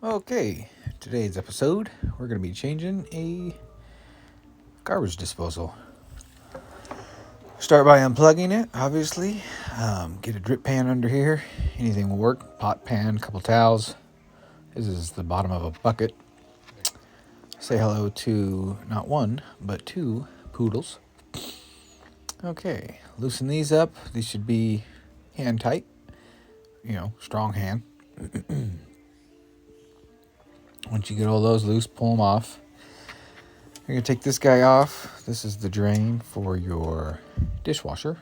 Okay, today's episode, we're going to be changing a garbage disposal. Start by unplugging it, obviously. Get a drip pan under here. Anything will work. Pot, pan, couple towels. This is the bottom of a bucket. Say hello to not one, but two poodles. Okay, loosen these up. These should be hand tight. Strong hand. Once you get all those loose, pull them off. You're going to take this guy off. This is the drain for your dishwasher.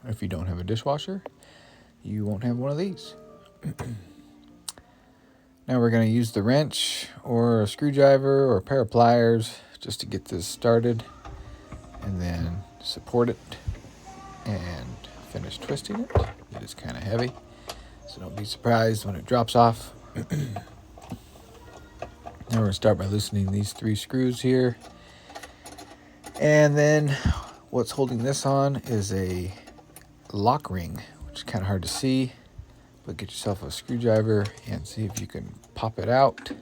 If you don't have a dishwasher, you won't have one of these. Now we're going to use the wrench or a screwdriver or a pair of pliers just to get this started, and then support it and finish twisting it. It is kind of heavy, so don't be surprised when it drops off. Now we're going to start by loosening these 3 screws here. And then what's holding this on is a lock ring, which is kind of hard to see, but get yourself a screwdriver and see if you can pop it out.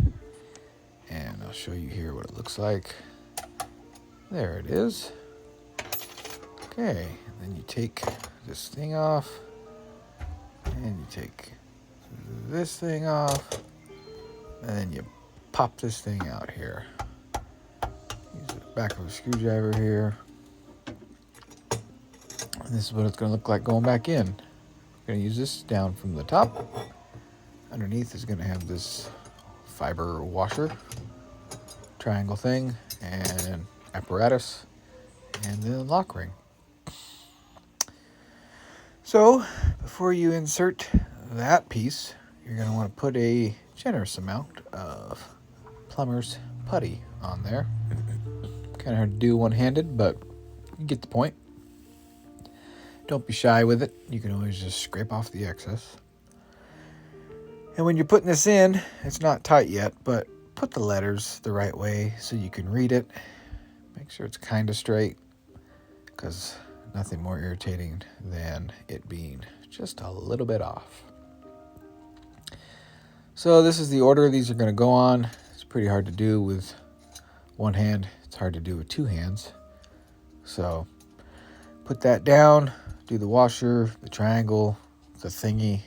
And I'll show you here what it looks like. There it is. Okay, and then you take this thing off, and you take this thing off, and then you pop this thing out here. Use the back of a screwdriver here. And this is what it's going to look like going back in. We're going to use this down from the top. Underneath is going to have this fiber washer, triangle thing, and apparatus, and then lock ring. So, before you insert that piece, you're going to want to put a generous amount of plumber's putty on there. Kind of hard to do one-handed, but you get the point. Don't be shy with it. You can always just scrape off the excess. And when you're putting this in, it's not tight yet, but put the letters the right way so you can read it. Make sure it's kind of straight, because nothing more irritating than it being just a little bit off. So this is the order these are going to go on. It's pretty hard to do with one hand. It's hard to do with 2 hands. So put that down, do the washer, the triangle, the thingy,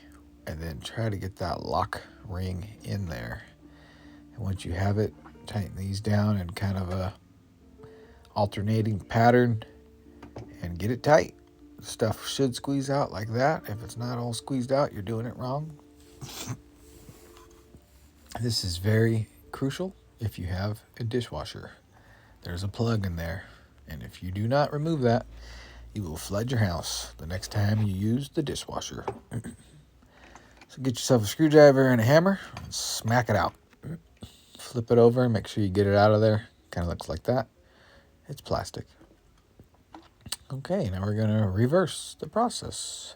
and then try to get that lock ring in there. And once you have it, tighten these down in kind of a alternating pattern and get it tight. The stuff should squeeze out like that. If it's not all squeezed out, you're doing it wrong. This is very crucial if you have a dishwasher. There's a plug in there, and if you do not remove that, you will flood your house the next time you use the dishwasher. So get yourself a screwdriver and a hammer and smack it out. Flip it over and make sure you get it out of there. Kind of looks like that. It's plastic. Okay, now we're going to reverse the process.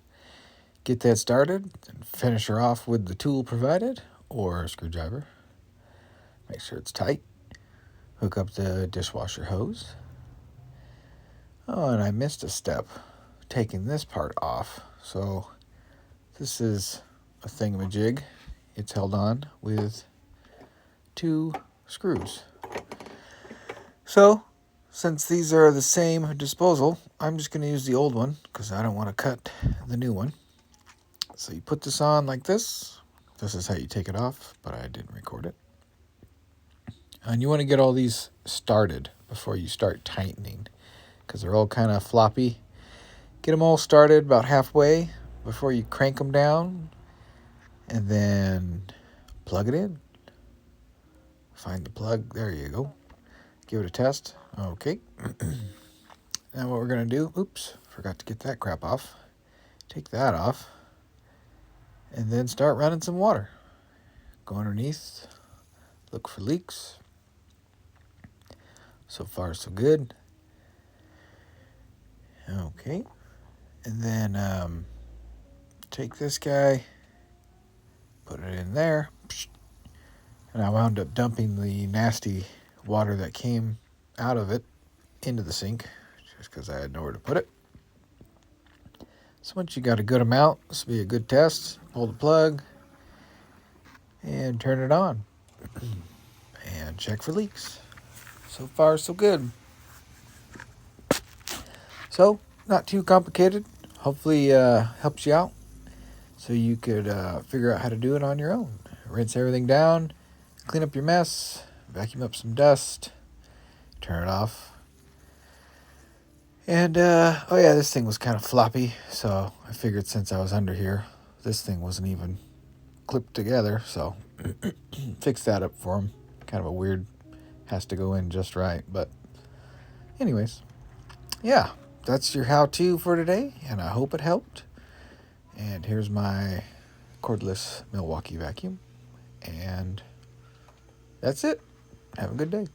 Get that started and finish her off with the tool provided or a screwdriver. Make sure it's tight. Hook up the dishwasher hose. Oh, and I missed a step, taking this part off. So this is a thingamajig. It's held on with 2 screws. So since these are the same disposal, I'm just going to use the old one because I don't want to cut the new one. So you put this on like this. This is how you take it off, but I didn't record it. And you want to get all these started before you start tightening, because they're all kind of floppy. Get them all started about halfway before you crank them down, and then plug it in. Find the plug. There you go. Give it a test. Okay. Now what we're going to do, oops, forgot to get that crap off. Take that off, and then start running some water. Go underneath, look for leaks. So far, so good. Okay. And then take this guy, put it in there. And I wound up dumping the nasty water that came out of it into the sink just because I had nowhere to put it. So once you got a good amount, this will be a good test. Pull the plug and turn it on. and check for leaks. So far, so good. So, not too complicated. Hopefully, helps you out so you could figure out how to do it on your own. Rinse everything down, clean up your mess, vacuum up some dust, turn it off. And, oh yeah, this thing was kind of floppy, so I figured since I was under here, this thing wasn't even clipped together, so fix that up for him. Kind of a weird, has to go in just right, but anyways, yeah, that's your how-to for today, and I hope it helped. And here's my cordless Milwaukee vacuum, and that's it. Have a good day.